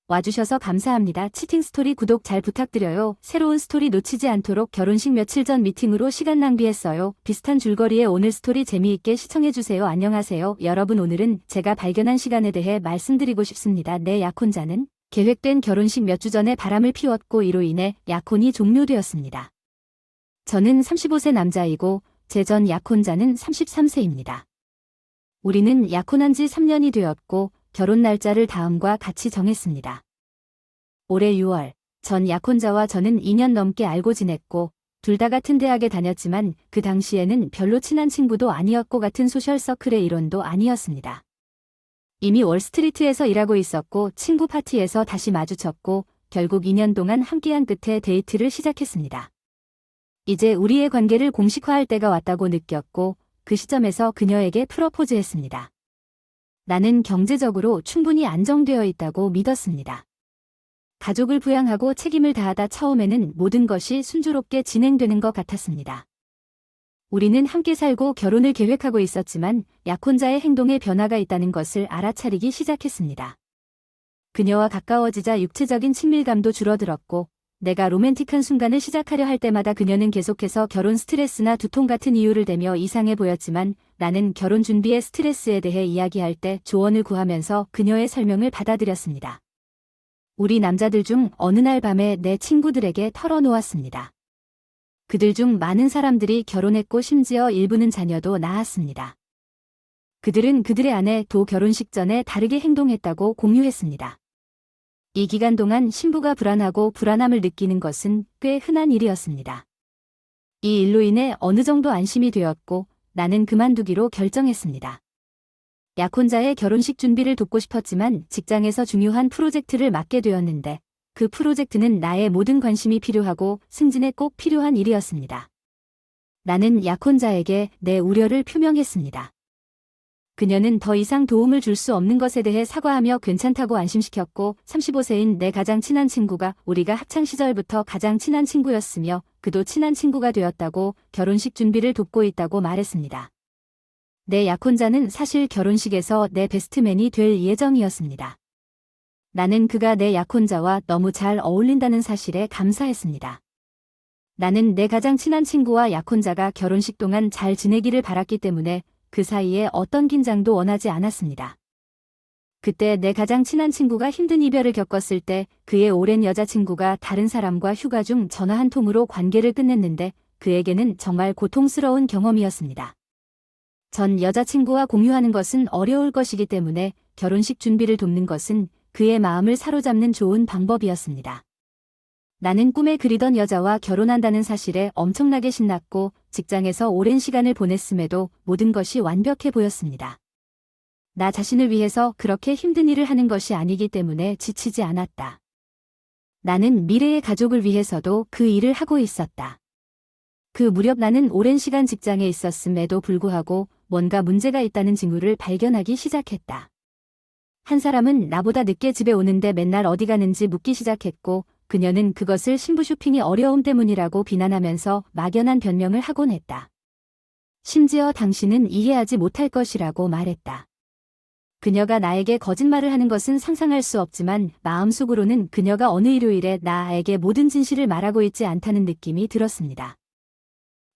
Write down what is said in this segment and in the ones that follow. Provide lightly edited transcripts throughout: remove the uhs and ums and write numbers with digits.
와주셔서 감사합니다. 치팅 스토리 구독 잘 부탁드려요. 새로운 스토리 놓치지 않도록 결혼식 며칠 전 미팅으로 시간 낭비했어요. 비슷한 줄거리에 오늘 스토리 재미있게 시청해주세요. 안녕하세요. 여러분, 오늘은 제가 발견한 시간에 대해 말씀드리고 싶습니다. 내 약혼자는 계획된 결혼식 몇 주 전에 바람을 피웠고 이로 인해 약혼이 종료되었습니다. 저는 35세 남자이고 제 전 약혼자는 33세입니다. 우리는 약혼한 지 3년이 되었고 결혼 날짜를 다음과 같이 정했습니다. 올해 6월, 전 약혼자와 저는 2년 넘게 알고 지냈고 둘 다 같은 대학에 다녔지만 그 당시에는 별로 친한 친구도 아니었고 같은 소셜서클의 일원도 아니었습니다. 이미 월스트리트에서 일하고 있었고 친구 파티에서 다시 마주쳤고 결국 2년 동안 함께한 끝에 데이트를 시작했습니다. 이제 우리의 관계를 공식화할 때가 왔다고 느꼈고 그 시점에서 그녀에게 프러포즈했습니다. 나는 경제적으로 충분히 안정되어 있다고 믿었습니다. 가족을 부양하고 책임을 다하다 처음에는 모든 것이 순조롭게 진행되는 것 같았습니다. 우리는 함께 살고 결혼을 계획하고 있었지만 약혼자의 행동에 변화가 있다는 것을 알아차리기 시작했습니다. 그녀와 가까워지자 육체적인 친밀감도 줄어들었고 내가 로맨틱한 순간을 시작하려 할 때마다 그녀는 계속해서 결혼 스트레스나 두통 같은 이유를 대며 이상해 보였지만 나는 결혼 준비의 스트레스에 대해 이야기할 때 조언을 구하면서 그녀의 설명을 받아들였습니다. 우리 남자들 중 어느 날 밤에 내 친구들에게 털어놓았습니다. 그들 중 많은 사람들이 결혼했고 심지어 일부는 자녀도 낳았습니다. 그들은 그들의 아내도 결혼식 전에 다르게 행동했다고 공유했습니다. 이 기간 동안 신부가 불안하고 불안함을 느끼는 것은 꽤 흔한 일이었습니다. 이 일로 인해 어느 정도 안심이 되었고 나는 그만두기로 결정했습니다. 약혼자의 결혼식 준비를 돕고 싶었지만 직장에서 중요한 프로젝트를 맡게 되었는데 그 프로젝트는 나의 모든 관심이 필요하고 승진에 꼭 필요한 일이었습니다. 나는 약혼자에게 내 우려를 표명했습니다. 그녀는 더 이상 도움을 줄 수 없는 것에 대해 사과하며 괜찮다고 안심시켰고 35세인 내 가장 친한 친구가 우리가 학창시절부터 가장 친한 친구였으며 그도 친한 친구가 되었다고 결혼식 준비를 돕고 있다고 말했습니다. 내 약혼자는 사실 결혼식에서 내 베스트맨이 될 예정이었습니다. 나는 그가 내 약혼자와 너무 잘 어울린다는 사실에 감사했습니다. 나는 내 가장 친한 친구와 약혼자가 결혼식 동안 잘 지내기를 바랐기 때문에 그 사이에 어떤 긴장도 원하지 않았습니다. 그때 내 가장 친한 친구가 힘든 이별을 겪었을 때 그의 오랜 여자친구가 다른 사람과 휴가 중 전화 한 통으로 관계를 끝냈는데 그에게는 정말 고통스러운 경험이었습니다. 전 여자친구와 공유하는 것은 어려울 것이기 때문에 결혼식 준비를 돕는 것은 그의 마음을 사로잡는 좋은 방법이었습니다. 나는 꿈에 그리던 여자와 결혼한다는 사실에 엄청나게 신났고 직장에서 오랜 시간을 보냈음에도 모든 것이 완벽해 보였습니다. 나 자신을 위해서 그렇게 힘든 일을 하는 것이 아니기 때문에 지치지 않았다. 나는 미래의 가족을 위해서도 그 일을 하고 있었다. 그 무렵 나는 오랜 시간 직장에 있었음에도 불구하고 뭔가 문제가 있다는 징후를 발견하기 시작했다. 한 사람은 나보다 늦게 집에 오는데 맨날 어디 가는지 묻기 시작했고 그녀는 그것을 신부 쇼핑이 어려움 때문이라고 비난하면서 막연한 변명을 하곤 했다. 심지어 당신은 이해하지 못할 것이라고 말했다. 그녀가 나에게 거짓말을 하는 것은 상상할 수 없지만 마음속으로는 그녀가 어느 일요일에 나에게 모든 진실을 말하고 있지 않다는 느낌이 들었습니다.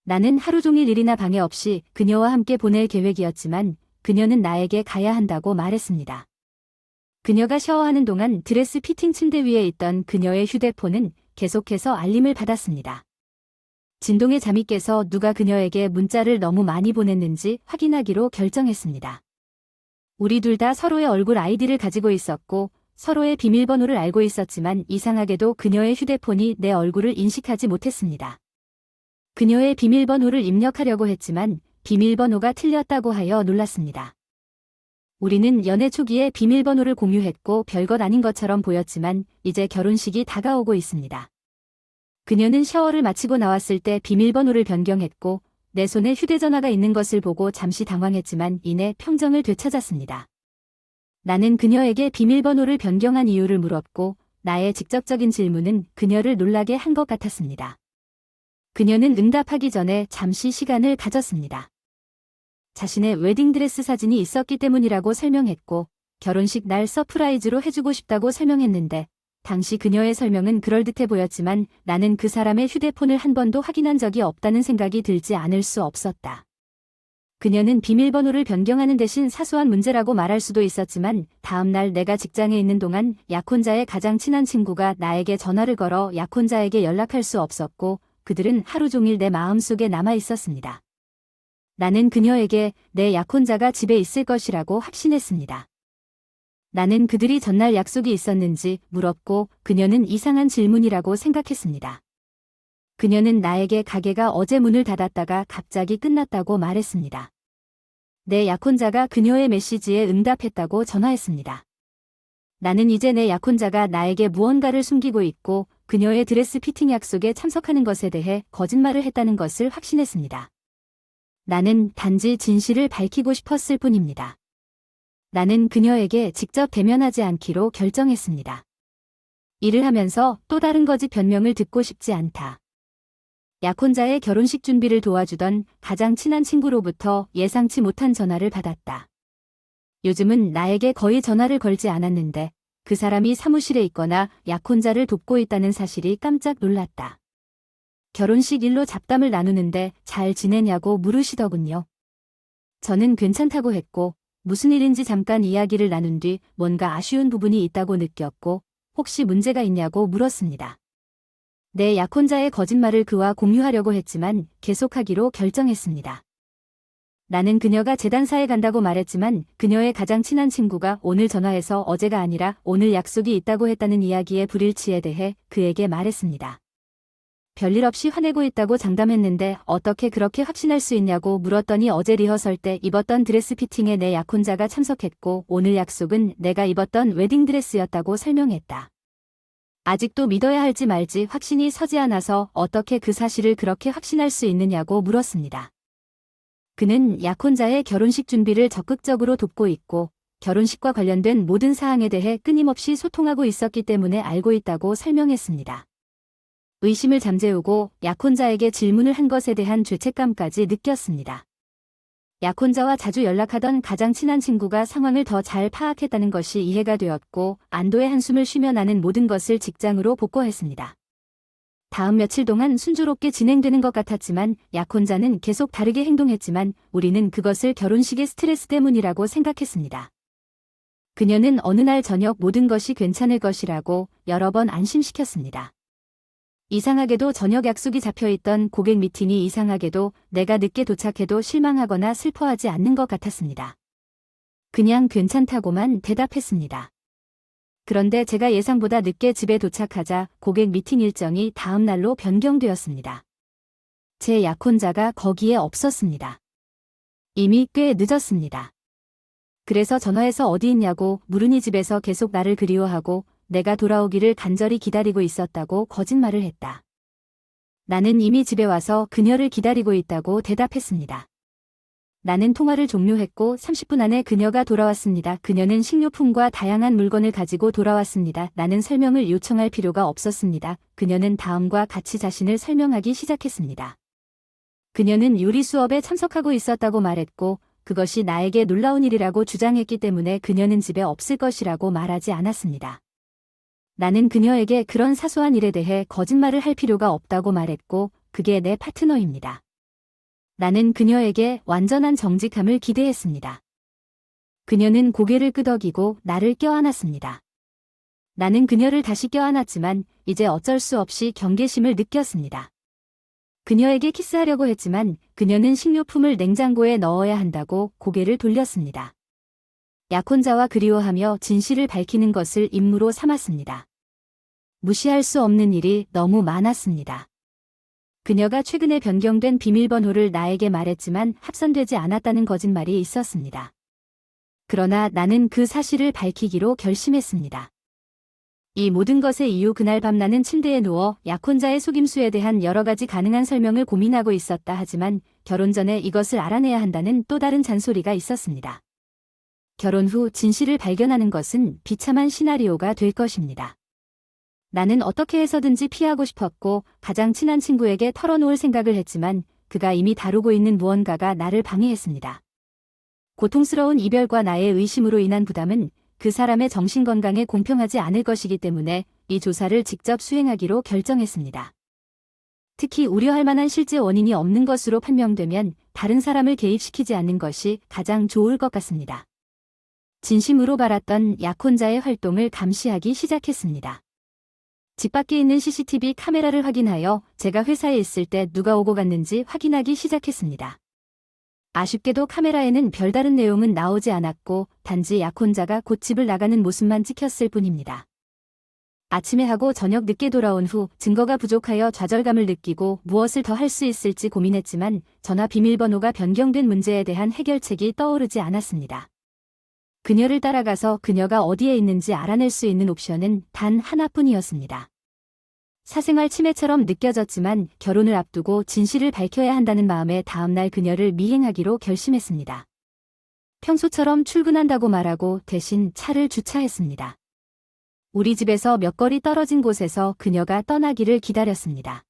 나는 하루 종일 일이나 방해 없이 그녀와 함께 보낼 계획이었지만 그녀는 나에게 가야 한다고 말했습니다. 그녀가 샤워하는 동안 드레스 피팅 침대 위에 있던 그녀의 휴대폰은 계속해서 알림을 받았습니다. 진동에 잠이 깨서 누가 그녀에게 문자를 너무 많이 보냈는지 확인하기로 결정했습니다. 우리 둘 다 서로의 얼굴 아이디를 가지고 있었고 서로의 비밀번호를 알고 있었지만 이상하게도 그녀의 휴대폰이 내 얼굴을 인식하지 못했습니다. 그녀의 비밀번호를 입력하려고 했지만 비밀번호가 틀렸다고 하여 놀랐습니다. 우리는 연애 초기에 비밀번호를 공유했고 별것 아닌 것처럼 보였지만 이제 결혼식이 다가오고 있습니다. 그녀는 샤워를 마치고 나왔을 때 비밀번호를 변경했고 내 손에 휴대전화가 있는 것을 보고 잠시 당황했지만 이내 평정을 되찾았습니다. 나는 그녀에게 비밀번호를 변경한 이유를 물었고 나의 직접적인 질문은 그녀를 놀라게 한 것 같았습니다. 그녀는 응답하기 전에 잠시 시간을 가졌습니다. 자신의 웨딩드레스 사진이 있었기 때문이라고 설명했고 결혼식 날 서프라이즈로 해주고 싶다고 설명했는데 당시 그녀의 설명은 그럴듯해 보였지만 나는 그 사람의 휴대폰을 한 번도 확인한 적이 없다는 생각이 들지 않을 수 없었다. 그녀는 비밀번호를 변경하는 대신 사소한 문제라고 말할 수도 있었지만 다음 날 내가 직장에 있는 동안 약혼자의 가장 친한 친구가 나에게 전화를 걸어 약혼자에게 연락할 수 없었고 그들은 하루 종일 내 마음속에 남아 있었습니다. 나는 그녀에게 내 약혼자가 집에 있을 것이라고 확신했습니다. 나는 그들이 전날 약속이 있었는지 물었고 그녀는 이상한 질문이라고 생각했습니다. 그녀는 나에게 가게가 어제 문을 닫았다가 갑자기 끝났다고 말했습니다. 내 약혼자가 그녀의 메시지에 응답했다고 전화했습니다. 나는 이제 내 약혼자가 나에게 무언가를 숨기고 있고 그녀의 드레스 피팅 약속에 참석하는 것에 대해 거짓말을 했다는 것을 확신했습니다. 나는 단지 진실을 밝히고 싶었을 뿐입니다. 나는 그녀에게 직접 대면하지 않기로 결정했습니다. 일을 하면서 또 다른 거짓 변명을 듣고 싶지 않다. 약혼자의 결혼식 준비를 도와주던 가장 친한 친구로부터 예상치 못한 전화를 받았다. 요즘은 나에게 거의 전화를 걸지 않았는데 그 사람이 사무실에 있거나 약혼자를 돕고 있다는 사실이 깜짝 놀랐다. 결혼식 일로 잡담을 나누는데 잘 지내냐고 물으시더군요. 저는 괜찮다고 했고 무슨 일인지 잠깐 이야기를 나눈 뒤 뭔가 아쉬운 부분이 있다고 느꼈고 혹시 문제가 있냐고 물었습니다. 내 약혼자의 거짓말을 그와 공유하려고 했지만 계속하기로 결정했습니다. 나는 그녀가 재단사에 간다고 말했지만 그녀의 가장 친한 친구가 오늘 전화해서 어제가 아니라 오늘 약속이 있다고 했다는 이야기의 불일치에 대해 그에게 말했습니다. 별일 없이 화내고 있다고 장담했는데 어떻게 그렇게 확신할 수 있냐고 물었더니 어제 리허설 때 입었던 드레스 피팅에 내 약혼자가 참석했고 오늘 약속은 내가 입었던 웨딩드레스였다고 설명했다. 아직도 믿어야 할지 말지 확신이 서지 않아서 어떻게 그 사실을 그렇게 확신할 수 있느냐고 물었습니다. 그는 약혼자의 결혼식 준비를 적극적으로 돕고 있고 결혼식과 관련된 모든 사항에 대해 끊임없이 소통하고 있었기 때문에 알고 있다고 설명했습니다. 의심을 잠재우고 약혼자에게 질문을 한 것에 대한 죄책감까지 느꼈습니다. 약혼자와 자주 연락하던 가장 친한 친구가 상황을 더 잘 파악했다는 것이 이해가 되었고 안도의 한숨을 쉬며 나는 모든 것을 직장으로 복구했습니다. 다음 며칠 동안 순조롭게 진행되는 것 같았지만 약혼자는 계속 다르게 행동했지만 우리는 그것을 결혼식의 스트레스 때문이라고 생각했습니다. 그녀는 어느 날 저녁 모든 것이 괜찮을 것이라고 여러 번 안심시켰습니다. 이상하게도 저녁 약속이 잡혀있던 고객 미팅이 이상하게도 내가 늦게 도착해도 실망하거나 슬퍼하지 않는 것 같았습니다. 그냥 괜찮다고만 대답했습니다. 그런데 제가 예상보다 늦게 집에 도착하자 고객 미팅 일정이 다음 날로 변경되었습니다. 제 약혼자가 거기에 없었습니다. 이미 꽤 늦었습니다. 그래서 전화해서 어디 있냐고 물으니 집에서 계속 나를 그리워하고 내가 돌아오기를 간절히 기다리고 있었다고 거짓말을 했다. 나는 이미 집에 와서 그녀를 기다리고 있다고 대답했습니다. 나는 통화를 종료했고 30분 안에 그녀가 돌아왔습니다. 그녀는 식료품과 다양한 물건을 가지고 돌아왔습니다. 나는 설명을 요청할 필요가 없었습니다. 그녀는 다음과 같이 자신을 설명하기 시작했습니다. 그녀는 요리 수업에 참석하고 있었다고 말했고 그것이 나에게 놀라운 일이라고 주장했기 때문에 그녀는 집에 없을 것이라고 말하지 않았습니다. 나는 그녀에게 그런 사소한 일에 대해 거짓말을 할 필요가 없다고 말했고 그게 내 파트너입니다. 나는 그녀에게 완전한 정직함을 기대했습니다. 그녀는 고개를 끄덕이고 나를 껴안았습니다. 나는 그녀를 다시 껴안았지만 이제 어쩔 수 없이 경계심을 느꼈습니다. 그녀에게 키스하려고 했지만 그녀는 식료품을 냉장고에 넣어야 한다고 고개를 돌렸습니다. 약혼자와 그리워하며 진실을 밝히는 것을 임무로 삼았습니다. 무시할 수 없는 일이 너무 많았습니다. 그녀가 최근에 변경된 비밀번호를 나에게 말했지만 합선되지 않았다는 거짓말이 있었습니다. 그러나 나는 그 사실을 밝히기로 결심했습니다. 이 모든 것의 이유 그날 밤 나는 침대에 누워 약혼자의 속임수에 대한 여러 가지 가능한 설명을 고민하고 있었다. 하지만 결혼 전에 이것을 알아내야 한다는 또 다른 잔소리가 있었습니다. 결혼 후 진실을 발견하는 것은 비참한 시나리오가 될 것입니다. 나는 어떻게 해서든지 피하고 싶었고 가장 친한 친구에게 털어놓을 생각을 했지만 그가 이미 다루고 있는 무언가가 나를 방해했습니다. 고통스러운 이별과 나의 의심으로 인한 부담은 그 사람의 정신건강에 공평하지 않을 것이기 때문에 이 조사를 직접 수행하기로 결정했습니다. 특히 우려할 만한 실제 원인이 없는 것으로 판명되면 다른 사람을 개입시키지 않는 것이 가장 좋을 것 같습니다. 진심으로 바랐던 약혼자의 활동을 감시하기 시작했습니다. 집 밖에 있는 CCTV 카메라를 확인하여 제가 회사에 있을 때 누가 오고 갔는지 확인하기 시작했습니다. 아쉽게도 카메라에는 별다른 내용은 나오지 않았고 단지 약혼자가 곧 집을 나가는 모습만 찍혔을 뿐입니다. 아침에 하고 저녁 늦게 돌아온 후 증거가 부족하여 좌절감을 느끼고 무엇을 더 할 수 있을지 고민했지만 전화 비밀번호가 변경된 문제에 대한 해결책이 떠오르지 않았습니다. 그녀를 따라가서 그녀가 어디에 있는지 알아낼 수 있는 옵션은 단 하나뿐이었습니다. 사생활 침해처럼 느껴졌지만 결혼을 앞두고 진실을 밝혀야 한다는 마음에 다음날 그녀를 미행하기로 결심했습니다. 평소처럼 출근한다고 말하고 대신 차를 주차했습니다. 우리 집에서 몇 거리 떨어진 곳에서 그녀가 떠나기를 기다렸습니다.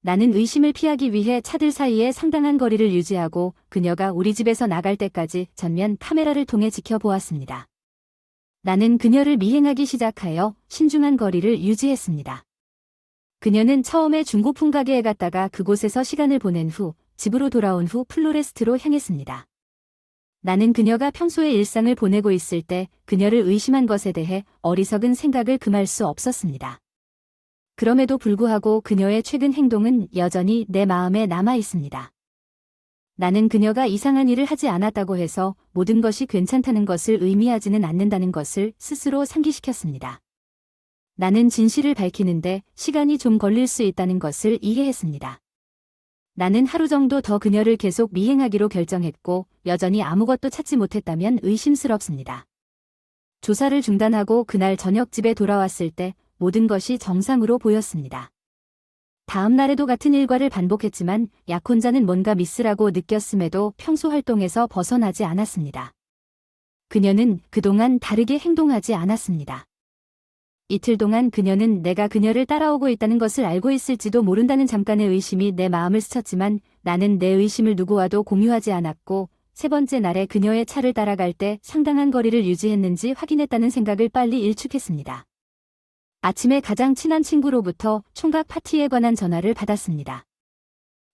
나는 의심을 피하기 위해 차들 사이에 상당한 거리를 유지하고 그녀가 우리 집에서 나갈 때까지 전면 카메라를 통해 지켜보았습니다. 나는 그녀를 미행하기 시작하여 신중한 거리를 유지했습니다. 그녀는 처음에 중고품 가게에 갔다가 그곳에서 시간을 보낸 후 집으로 돌아온 후 플로레스트로 향했습니다. 나는 그녀가 평소의 일상을 보내고 있을 때 그녀를 의심한 것에 대해 어리석은 생각을 금할 수 없었습니다. 그럼에도 불구하고 그녀의 최근 행동은 여전히 내 마음에 남아 있습니다. 나는 그녀가 이상한 일을 하지 않았다고 해서 모든 것이 괜찮다는 것을 의미하지는 않는다는 것을 스스로 상기시켰습니다. 나는 진실을 밝히는데 시간이 좀 걸릴 수 있다는 것을 이해했습니다. 나는 하루 정도 더 그녀를 계속 미행하기로 결정했고 여전히 아무것도 찾지 못했다면 의심스럽습니다. 조사를 중단하고 그날 저녁 집에 돌아왔을 때 모든 것이 정상으로 보였습니다. 다음 날에도 같은 일과를 반복했지만 약혼자는 뭔가 미스라고 느꼈음에도 평소 활동에서 벗어나지 않았습니다. 그녀는 그동안 다르게 행동하지 않았습니다. 이틀 동안 그녀는 내가 그녀를 따라오고 있다는 것을 알고 있을지도 모른다는 잠깐의 의심이 내 마음을 스쳤지만 나는 내 의심을 누구와도 공유하지 않았고 세 번째 날에 그녀의 차를 따라갈 때 상당한 거리를 유지했는지 확인했다는 생각을 빨리 일축했습니다. 아침에 가장 친한 친구로부터 총각 파티에 관한 전화를 받았습니다.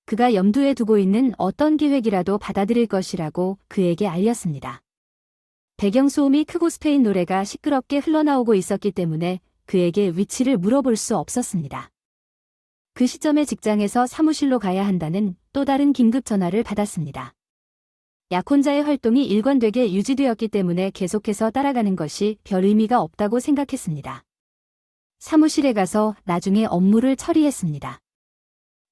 그가 염두에 두고 있는 어떤 계획이라도 받아들일 것이라고 그에게 알렸습니다. 배경소음이 크고 스페인 노래가 시끄럽게 흘러나오고 있었기 때문에 그에게 위치를 물어볼 수 없었습니다. 그 시점에 직장에서 사무실로 가야 한다는 또 다른 긴급 전화를 받았습니다. 약혼자의 활동이 일관되게 유지되었기 때문에 계속해서 따라가는 것이 별 의미가 없다고 생각했습니다. 사무실에 가서 나중에 업무를 처리했습니다.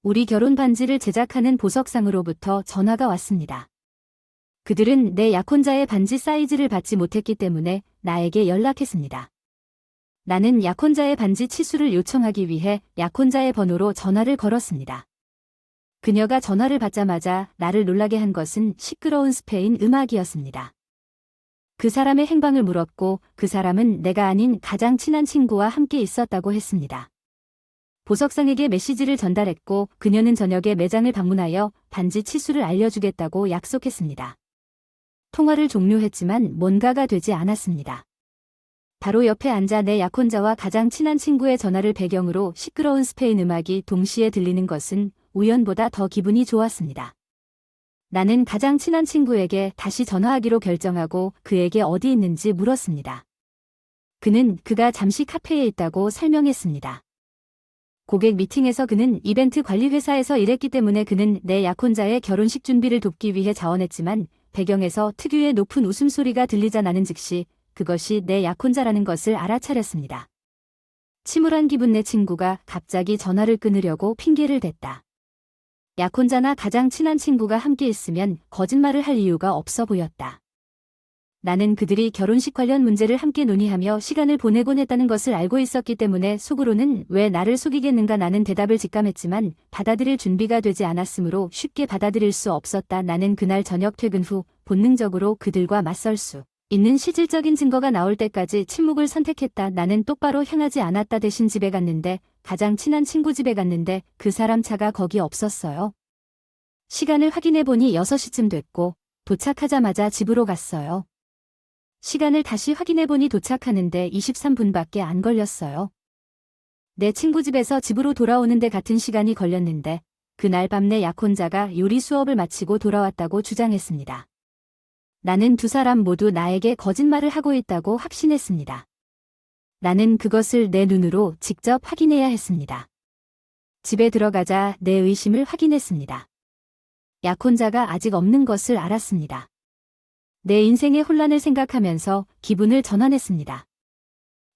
우리 결혼 반지를 제작하는 보석상으로부터 전화가 왔습니다. 그들은 내 약혼자의 반지 사이즈를 받지 못했기 때문에 나에게 연락했습니다. 나는 약혼자의 반지 치수를 요청하기 위해 약혼자의 번호로 전화를 걸었습니다. 그녀가 전화를 받자마자 나를 놀라게 한 것은 시끄러운 스페인 음악이었습니다. 그 사람의 행방을 물었고 그 사람은 내가 아닌 가장 친한 친구와 함께 있었다고 했습니다. 보석상에게 메시지를 전달했고 그녀는 저녁에 매장을 방문하여 반지 치수를 알려주겠다고 약속했습니다. 통화를 종료했지만 뭔가가 되지 않았습니다. 바로 옆에 앉아 내 약혼자와 가장 친한 친구의 전화를 배경으로 시끄러운 스페인 음악이 동시에 들리는 것은 우연보다 더 기분이 좋았습니다. 나는 가장 친한 친구에게 다시 전화하기로 결정하고 그에게 어디 있는지 물었습니다. 그는 그가 잠시 카페에 있다고 설명했습니다. 고객 미팅에서 그는 이벤트 관리 회사에서 일했기 때문에 그는 내 약혼자의 결혼식 준비를 돕기 위해 자원했지만 배경에서 특유의 높은 웃음소리가 들리자 나는 즉시 그것이 내 약혼자라는 것을 알아차렸습니다. 침울한 기분 내 친구가 갑자기 전화를 끊으려고 핑계를 댔다. 약혼자나 가장 친한 친구가 함께 있으면 거짓말을 할 이유가 없어 보였다. 나는 그들이 결혼식 관련 문제를 함께 논의하며 시간을 보내곤 했다는 것을 알고 있었기 때문에 속으로는 왜 나를 속이겠는가 나는 대답을 직감했지만 받아들일 준비가 되지 않았으므로 쉽게 받아들일 수 없었다. 나는 그날 저녁 퇴근 후 본능적으로 그들과 맞설 수 있는 실질적인 증거가 나올 때까지 침묵을 선택했다. 나는 똑바로 향하지 않았다. 대신 집에 갔는데 가장 친한 친구 집에 갔는데 그 사람 차가 거기 없었어요. 시간을 확인해 보니 6시쯤 됐고 도착하자마자 집으로 갔어요. 시간을 다시 확인해보니 도착하는데 23분밖에 안 걸렸어요. 내 친구 집에서 집으로 돌아오는데 같은 시간이 걸렸는데 그날 밤 내 약혼자가 요리 수업을 마치고 돌아왔다고 주장했습니다. 나는 두 사람 모두 나에게 거짓말을 하고 있다고 확신했습니다. 나는 그것을 내 눈으로 직접 확인해야 했습니다. 집에 들어가자 내 의심을 확인했습니다. 약혼자가 아직 없는 것을 알았습니다. 내 인생의 혼란을 생각하면서 기분을 전환했습니다.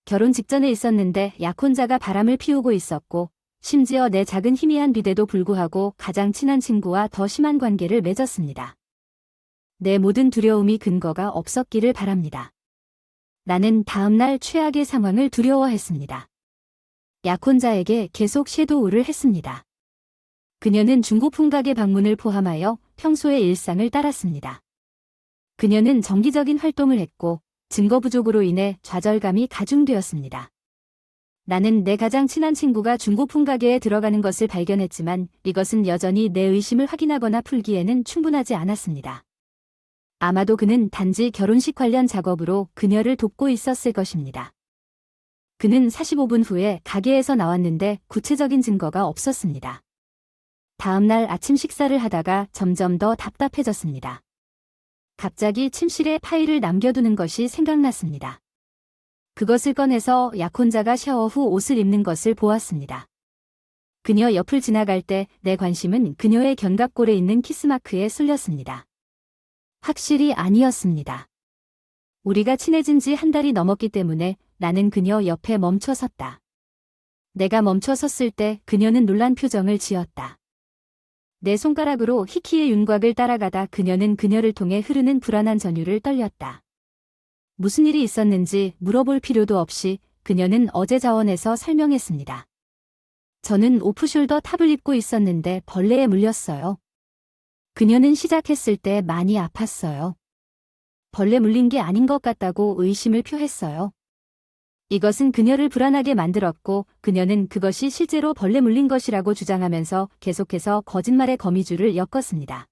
결혼 직전에 있었는데 약혼자가 바람을 피우고 있었고 심지어 내 작은 희미한 비대도 불구하고 가장 친한 친구와 더 심한 관계를 맺었습니다. 내 모든 두려움이 근거가 없었기를 바랍니다. 나는 다음날 최악의 상황을 두려워했습니다. 약혼자에게 계속 섀도우를 했습니다. 그녀는 중고품 가게 방문을 포함하여 평소의 일상을 따랐습니다. 그녀는 정기적인 활동을 했고 증거 부족으로 인해 좌절감이 가중되었습니다. 나는 내 가장 친한 친구가 중고품 가게에 들어가는 것을 발견했지만 이것은 여전히 내 의심을 확인하거나 풀기에는 충분하지 않았습니다. 아마도 그는 단지 결혼식 관련 작업으로 그녀를 돕고 있었을 것입니다. 그는 45분 후에 가게에서 나왔는데 구체적인 증거가 없었습니다. 다음 날 아침 식사를 하다가 점점 더 답답해졌습니다. 갑자기 침실에 파일을 남겨두는 것이 생각났습니다. 그것을 꺼내서 약혼자가 샤워 후 옷을 입는 것을 보았습니다. 그녀 옆을 지나갈 때 내 관심은 그녀의 견갑골에 있는 키스마크에 쏠렸습니다. 확실히 아니었습니다. 우리가 친해진 지 한 달이 넘었기 때문에 나는 그녀 옆에 멈춰 섰다. 내가 멈춰 섰을 때 그녀는 놀란 표정을 지었다. 내 손가락으로 히키의 윤곽을 따라가다 그녀를 통해 흐르는 불안한 전율을 떨렸다. 무슨 일이 있었는지 물어볼 필요도 없이 그녀는 어제 자원에서 설명했습니다. 저는 오프숄더 탑을 입고 있었는데 벌레에 물렸어요. 그녀는 시작했을 때 많이 아팠어요. 벌레 물린 게 아닌 것 같다고 의심을 표했어요. 이것은 그녀를 불안하게 만들었고 그녀는 그것이 실제로 벌레 물린 것이라고 주장하면서 계속해서 거짓말의 거미줄을 엮었습니다.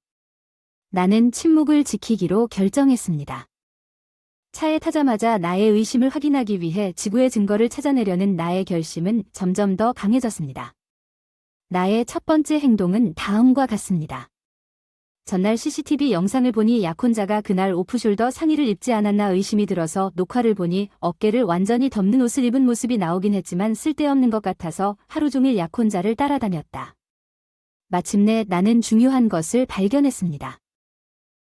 나는 침묵을 지키기로 결정했습니다. 차에 타자마자 나의 의심을 확인하기 위해 지구의 증거를 찾아내려는 나의 결심은 점점 더 강해졌습니다. 나의 첫 번째 행동은 다음과 같습니다. 전날 CCTV 영상을 보니 약혼자가 그날 오프숄더 상의를 입지 않았나 의심이 들어서 녹화를 보니 어깨를 완전히 덮는 옷을 입은 모습이 나오긴 했지만 쓸데없는 것 같아서 하루 종일 약혼자를 따라다녔다. 마침내 나는 중요한 것을 발견했습니다.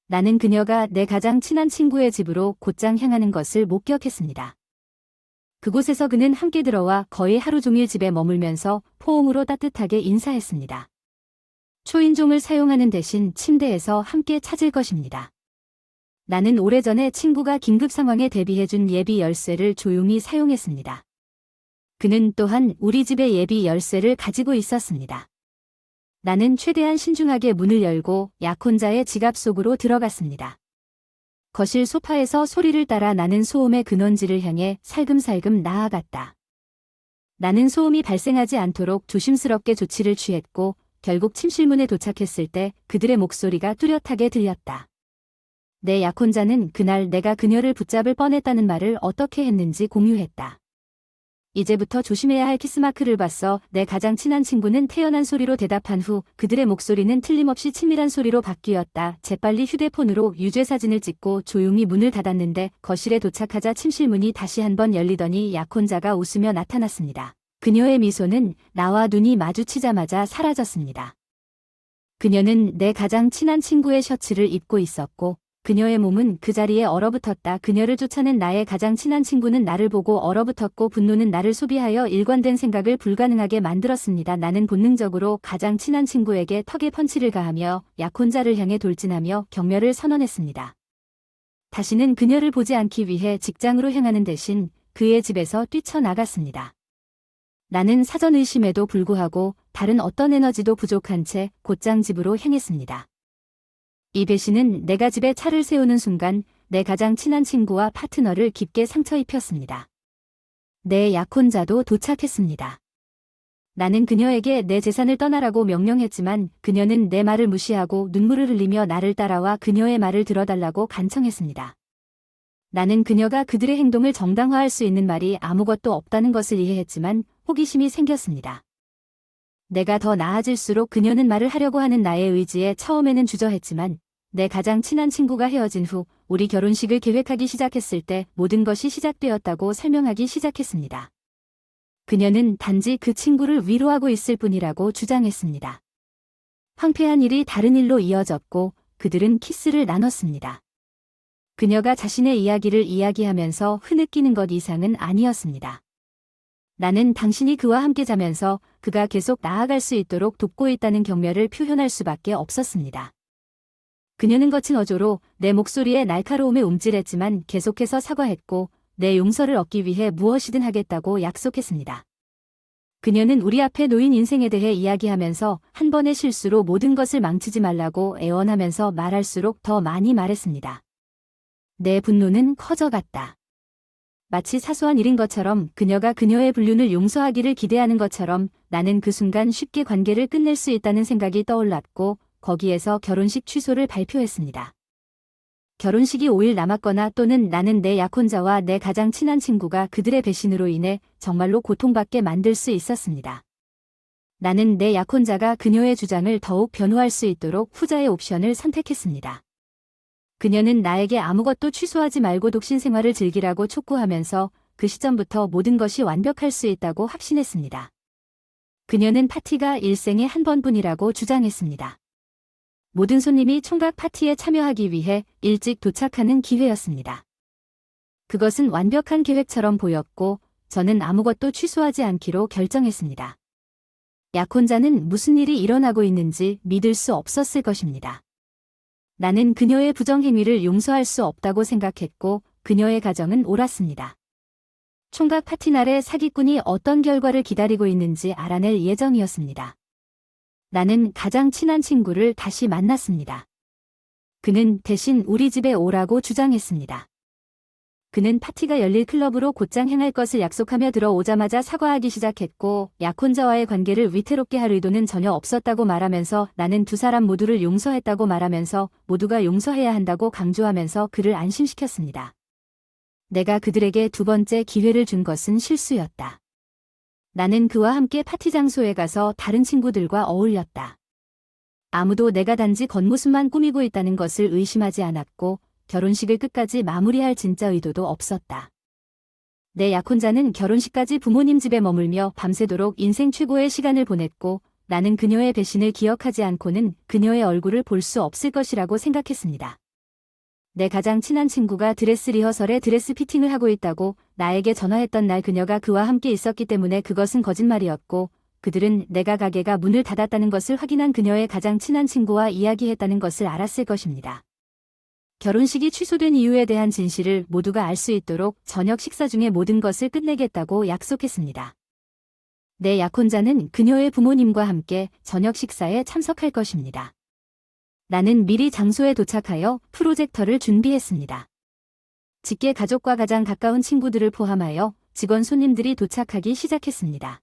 나는 그녀가 내 가장 친한 친구의 집으로 곧장 향하는 것을 목격했습니다. 그곳에서 그는 함께 들어와 거의 하루 종일 집에 머물면서 포옹으로 따뜻하게 인사했습니다. 초인종을 사용하는 대신 침대에서 함께 찾을 것입니다. 나는 오래전에 친구가 긴급 상황에 대비해준 예비 열쇠를 조용히 사용했습니다. 그는 또한 우리 집의 예비 열쇠를 가지고 있었습니다. 나는 최대한 신중하게 문을 열고 약혼자의 지갑 속으로 들어갔습니다. 거실 소파에서 소리를 따라 나는 소음의 근원지를 향해 살금살금 나아갔다. 나는 소음이 발생하지 않도록 조심스럽게 조치를 취했고 결국 침실문에 도착했을 때 그들의 목소리가 뚜렷하게 들렸다. 내 약혼자는 그날 내가 그녀를 붙잡을 뻔했다는 말을 어떻게 했는지 공유했다. 이제부터 조심해야 할 키스마크를 봤어. 내 가장 친한 친구는 태연한 소리로 대답한 후 그들의 목소리는 틀림없이 치밀한 소리로 바뀌었다. 재빨리 휴대폰으로 유죄 사진을 찍고 조용히 문을 닫았는데 거실에 도착하자 침실문이 다시 한번 열리더니 약혼자가 웃으며 나타났습니다. 그녀의 미소는 나와 눈이 마주치자마자 사라졌습니다. 그녀는 내 가장 친한 친구의 셔츠를 입고 있었고 그녀의 몸은 그 자리에 얼어붙었다. 그녀를 쫓아낸 나의 가장 친한 친구는 나를 보고 얼어붙었고 분노는 나를 소비하여 일관된 생각을 불가능하게 만들었습니다. 나는 본능적으로 가장 친한 친구에게 턱에 펀치를 가하며 약혼자를 향해 돌진하며 경멸을 선언했습니다. 다시는 그녀를 보지 않기 위해 직장으로 향하는 대신 그의 집에서 뛰쳐나갔습니다. 나는 사전 의심에도 불구하고 다른 어떤 에너지도 부족한 채 곧장 집으로 향했습니다. 이 배신은 내가 집에 차를 세우는 순간 내 가장 친한 친구와 파트너를 깊게 상처 입혔습니다. 내 약혼자도 도착했습니다. 나는 그녀에게 내 재산을 떠나라고 명령했지만 그녀는 내 말을 무시하고 눈물을 흘리며 나를 따라와 그녀의 말을 들어달라고 간청했습니다. 나는 그녀가 그들의 행동을 정당화할 수 있는 말이 아무것도 없다는 것을 이해했지만 호기심이 생겼습니다. 내가 더 나아질수록 그녀는 말을 하려고 하는 나의 의지에 처음에는 주저했지만 내 가장 친한 친구가 헤어진 후 우리 결혼식을 계획하기 시작했을 때 모든 것이 시작되었다고 설명하기 시작했습니다. 그녀는 단지 그 친구를 위로하고 있을 뿐이라고 주장했습니다. 황폐한 일이 다른 일로 이어졌고 그들은 키스를 나눴습니다. 그녀가 자신의 이야기를 이야기하면서 흐느끼는 것 이상은 아니었습니다. 나는 당신이 그와 함께 자면서 그가 계속 나아갈 수 있도록 돕고 있다는 격려를 표현할 수밖에 없었습니다. 그녀는 거친 어조로 내 목소리에 날카로움에 움찔했지만 계속해서 사과했고 내 용서를 얻기 위해 무엇이든 하겠다고 약속했습니다. 그녀는 우리 앞에 놓인 인생에 대해 이야기하면서 한 번의 실수로 모든 것을 망치지 말라고 애원하면서 말할수록 더 많이 말했습니다. 내 분노는 커져갔다. 마치 사소한 일인 것처럼 그녀가 그녀의 불륜을 용서하기를 기대하는 것처럼 나는 그 순간 쉽게 관계를 끝낼 수 있다는 생각이 떠올랐고 거기에서 결혼식 취소를 발표했습니다. 결혼식이 5일 남았거나 또는 나는 내 약혼자와 내 가장 친한 친구가 그들의 배신으로 인해 정말로 고통받게 만들 수 있었습니다. 나는 내 약혼자가 그녀의 주장을 더욱 변호할 수 있도록 후자의 옵션을 선택했습니다. 그녀는 나에게 아무것도 취소하지 말고 독신 생활을 즐기라고 촉구하면서 그 시점부터 모든 것이 완벽할 수 있다고 확신했습니다. 그녀는 파티가 일생에 한 번뿐이라고 주장했습니다. 모든 손님이 총각 파티에 참여하기 위해 일찍 도착하는 기회였습니다. 그것은 완벽한 계획처럼 보였고 저는 아무것도 취소하지 않기로 결정했습니다. 약혼자는 무슨 일이 일어나고 있는지 믿을 수 없었을 것입니다. 나는 그녀의 부정행위를 용서할 수 없다고 생각했고 그녀의 가정은 옳았습니다. 총각 파티 날에 사기꾼이 어떤 결과를 기다리고 있는지 알아낼 예정이었습니다. 나는 가장 친한 친구를 다시 만났습니다. 그는 대신 우리 집에 오라고 주장했습니다. 그는 파티가 열릴 클럽으로 곧장 행할 것을 약속하며 들어오자마자 사과하기 시작했고 약혼자와의 관계를 위태롭게 할 의도는 전혀 없었다고 말하면서 나는 두 사람 모두를 용서했다고 말하면서 모두가 용서해야 한다고 강조하면서 그를 안심시켰습니다. 내가 그들에게 두 번째 기회를 준 것은 실수였다. 나는 그와 함께 파티 장소에 가서 다른 친구들과 어울렸다. 아무도 내가 단지 겉모습만 꾸미고 있다는 것을 의심하지 않았고 결혼식을 끝까지 마무리할 진짜 의도도 없었다. 내 약혼자는 결혼식까지 부모님 집에 머물며 밤새도록 인생 최고의 시간을 보냈고 나는 그녀의 배신을 기억하지 않고는 그녀의 얼굴을 볼 수 없을 것이라고 생각했습니다. 내 가장 친한 친구가 드레스 리허설에 드레스 피팅을 하고 있다고 나에게 전화했던 날 그녀가 그와 함께 있었기 때문에 그것은 거짓말이었고 그들은 내가 가게가 문을 닫았다는 것을 확인한 그녀의 가장 친한 친구와 이야기했다는 것을 알았을 것입니다. 결혼식이 취소된 이유에 대한 진실을 모두가 알 수 있도록 저녁 식사 중에 모든 것을 끝내겠다고 약속했습니다. 내 약혼자는 그녀의 부모님과 함께 저녁 식사에 참석할 것입니다. 나는 미리 장소에 도착하여 프로젝터를 준비했습니다. 직계 가족과 가장 가까운 친구들을 포함하여 직원 손님들이 도착하기 시작했습니다.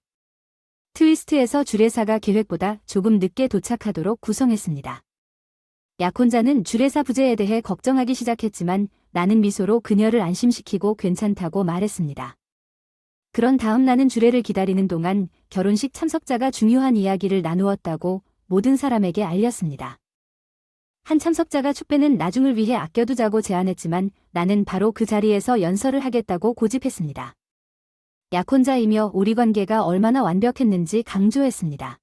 트위스트에서 주례사가 계획보다 조금 늦게 도착하도록 구성했습니다. 약혼자는 주례사 부재에 대해 걱정하기 시작했지만 나는 미소로 그녀를 안심시키고 괜찮다고 말했습니다. 그런 다음 나는 주례를 기다리는 동안 결혼식 참석자가 중요한 이야기를 나누었다고 모든 사람에게 알렸습니다. 한 참석자가 축배는 나중을 위해 아껴두자고 제안했지만 나는 바로 그 자리에서 연설을 하겠다고 고집했습니다. 약혼자이며 우리 관계가 얼마나 완벽했는지 강조했습니다.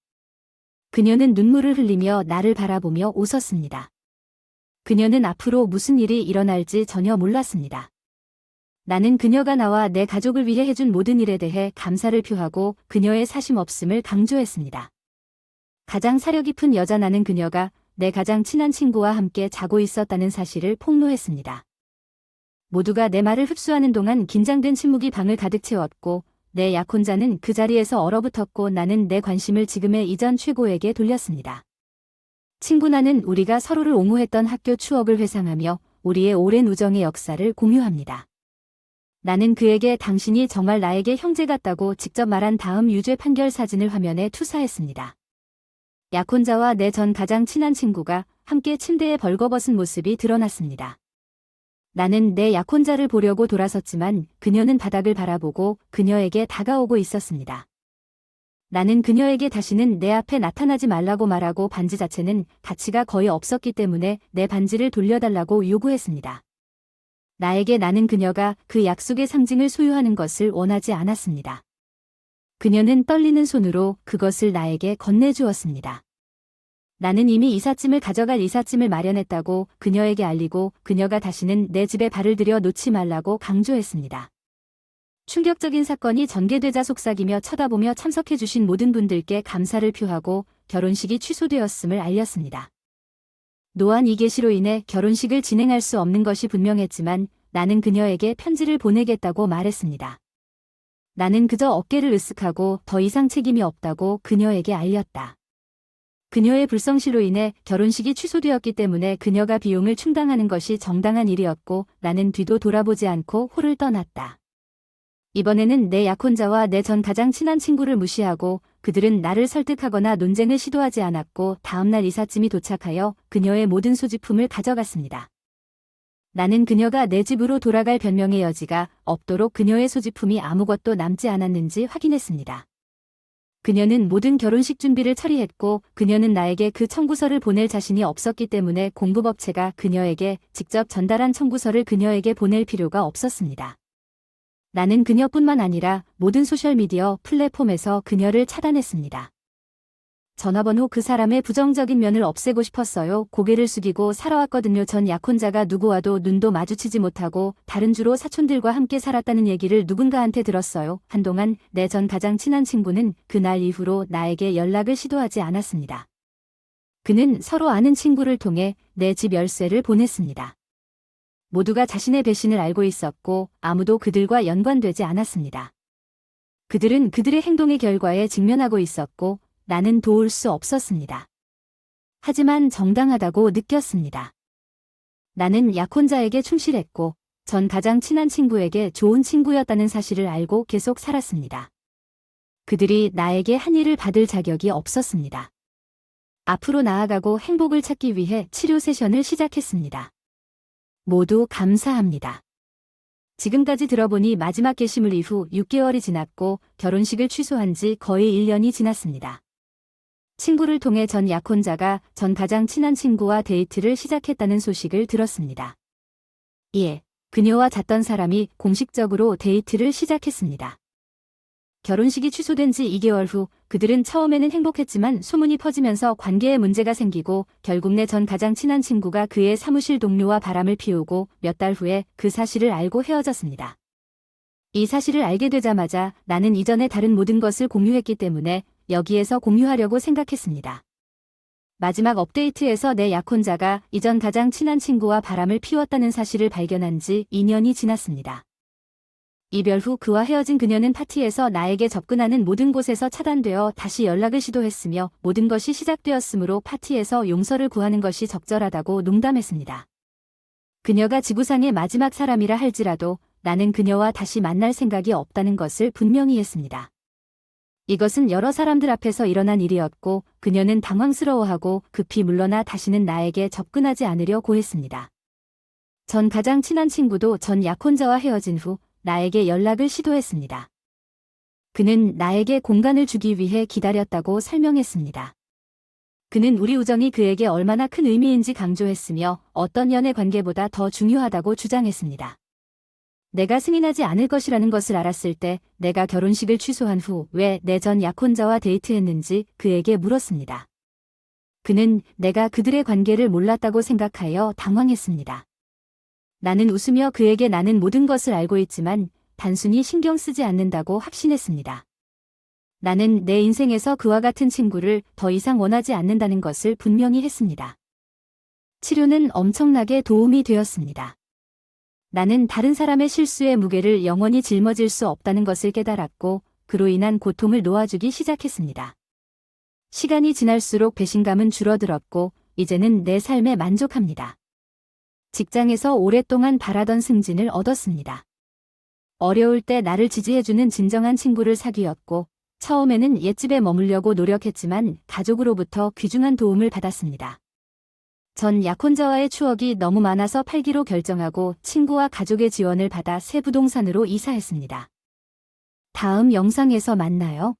그녀는 눈물을 흘리며 나를 바라보며 웃었습니다. 그녀는 앞으로 무슨 일이 일어날지 전혀 몰랐습니다. 나는 그녀가 나와 내 가족을 위해 해준 모든 일에 대해 감사를 표하고 그녀의 사심 없음을 강조했습니다. 가장 사려 깊은 여자 나는 그녀가 내 가장 친한 친구와 함께 자고 있었다는 사실을 폭로했습니다. 모두가 내 말을 흡수하는 동안 긴장된 침묵이 방을 가득 채웠고 내 약혼자는 그 자리에서 얼어붙었고 나는 내 관심을 지금의 이전 최고에게 돌렸습니다. 친구 나는 우리가 서로를 옹호했던 학교 추억을 회상하며 우리의 오랜 우정의 역사를 공유합니다. 나는 그에게 당신이 정말 나에게 형제 같다고 직접 말한 다음 유죄 판결 사진을 화면에 투사했습니다. 약혼자와 내 전 가장 친한 친구가 함께 침대에 벌거벗은 모습이 드러났습니다. 나는 내 약혼자를 보려고 돌아섰지만 그녀는 바닥을 바라보고 그녀에게 다가오고 있었습니다. 나는 그녀에게 다시는 내 앞에 나타나지 말라고 말하고 반지 자체는 가치가 거의 없었기 때문에 내 반지를 돌려달라고 요구했습니다. 나는 그녀가 그 약속의 상징을 소유하는 것을 원하지 않았습니다. 그녀는 떨리는 손으로 그것을 나에게 건네주었습니다. 나는 이미 이삿짐을 가져갈 이삿짐을 마련했다고 그녀에게 알리고 그녀가 다시는 내 집에 발을 들여 놓지 말라고 강조했습니다. 충격적인 사건이 전개되자 속삭이며 쳐다보며 참석해주신 모든 분들께 감사를 표하고 결혼식이 취소되었음을 알렸습니다. 노안 이 계시로 인해 결혼식을 진행할 수 없는 것이 분명했지만 나는 그녀에게 편지를 보내겠다고 말했습니다. 나는 그저 어깨를 으쓱하고 더 이상 책임이 없다고 그녀에게 알렸다. 그녀의 불성실로 인해 결혼식이 취소되었기 때문에 그녀가 비용을 충당하는 것이 정당한 일이었고 나는 뒤도 돌아보지 않고 홀을 떠났다. 이번에는 내 약혼자와 내 전 가장 친한 친구를 무시하고 그들은 나를 설득하거나 논쟁을 시도하지 않았고 다음날 이삿짐이 도착하여 그녀의 모든 소지품을 가져갔습니다. 나는 그녀가 내 집으로 돌아갈 변명의 여지가 없도록 그녀의 소지품이 아무것도 남지 않았는지 확인했습니다. 그녀는 모든 결혼식 준비를 처리했고 그녀는 나에게 그 청구서를 보낼 자신이 없었기 때문에 공급업체가 그녀에게 직접 전달한 청구서를 그녀에게 보낼 필요가 없었습니다. 나는 그녀뿐만 아니라 모든 소셜미디어 플랫폼에서 그녀를 차단했습니다. 전화번호 그 사람의 부정적인 면을 없애고 싶었어요. 고개를 숙이고 살아왔거든요. 전 약혼자가 누구와도 눈도 마주치지 못하고 다른 주로 사촌들과 함께 살았다는 얘기를 누군가한테 들었어요. 한동안 내 전 가장 친한 친구는 그날 이후로 나에게 연락을 시도하지 않았습니다. 그는 서로 아는 친구를 통해 내 집 열쇠를 보냈습니다. 모두가 자신의 배신을 알고 있었고 아무도 그들과 연관되지 않았습니다. 그들은 그들의 행동의 결과에 직면하고 있었고 나는 도울 수 없었습니다. 하지만 정당하다고 느꼈습니다. 나는 약혼자에게 충실했고 전 가장 친한 친구에게 좋은 친구였다는 사실을 알고 계속 살았습니다. 그들이 나에게 한의를 받을 자격이 없었습니다. 앞으로 나아가고 행복을 찾기 위해 치료 세션을 시작했습니다. 모두 감사합니다. 지금까지 들어보니 마지막 게시물 이후 6개월이 지났고 결혼식을 취소한 지 거의 1년이 지났습니다. 친구를 통해 전 약혼자가 전 가장 친한 친구와 데이트를 시작했다는 소식을 들었습니다. 예, 그녀와 잤던 사람이 공식적으로 데이트를 시작했습니다. 결혼식이 취소된 지 2개월 후 그들은 처음에는 행복했지만 소문이 퍼지면서 관계에 문제가 생기고 결국 내 전 가장 친한 친구가 그의 사무실 동료와 바람을 피우고 몇 달 후에 그 사실을 알고 헤어졌습니다. 이 사실을 알게 되자마자 나는 이전에 다른 모든 것을 공유했기 때문에 여기에서 공유하려고 생각했습니다. 마지막 업데이트에서 내 약혼자가 이전 가장 친한 친구와 바람을 피웠다는 사실을 발견한 지 2년이 지났습니다. 이별 후 그와 헤어진 그녀는 파티에서 나에게 접근하는 모든 곳에서 차단되어 다시 연락을 시도했으며 모든 것이 시작되었으므로 파티에서 용서를 구하는 것이 적절하다고 농담했습니다. 그녀가 지구상의 마지막 사람이라 할지라도 나는 그녀와 다시 만날 생각이 없다는 것을 분명히 했습니다. 이것은 여러 사람들 앞에서 일어난 일이었고 그녀는 당황스러워하고 급히 물러나 다시는 나에게 접근하지 않으려 고했습니다. 전 가장 친한 친구도 전 약혼자와 헤어진 후 나에게 연락을 시도했습니다. 그는 나에게 공간을 주기 위해 기다렸다고 설명했습니다. 그는 우리 우정이 그에게 얼마나 큰 의미인지 강조했으며 어떤 연애 관계보다 더 중요하다고 주장했습니다. 내가 승인하지 않을 것이라는 것을 알았을 때 내가 결혼식을 취소한 후 왜 내 전 약혼자와 데이트했는지 그에게 물었습니다. 그는 내가 그들의 관계를 몰랐다고 생각하여 당황했습니다. 나는 웃으며 그에게 나는 모든 것을 알고 있지만 단순히 신경 쓰지 않는다고 확신했습니다. 나는 내 인생에서 그와 같은 친구를 더 이상 원하지 않는다는 것을 분명히 했습니다. 치료는 엄청나게 도움이 되었습니다. 나는 다른 사람의 실수의 무게를 영원히 짊어질 수 없다는 것을 깨달았고 그로 인한 고통을 놓아주기 시작했습니다. 시간이 지날수록 배신감은 줄어들었고 이제는 내 삶에 만족합니다. 직장에서 오랫동안 바라던 승진을 얻었습니다. 어려울 때 나를 지지해주는 진정한 친구를 사귀었고 처음에는 옛집에 머물려고 노력했지만 가족으로부터 귀중한 도움을 받았습니다. 전 약혼자와의 추억이 너무 많아서 팔기로 결정하고 친구와 가족의 지원을 받아 새 부동산으로 이사했습니다. 다음 영상에서 만나요.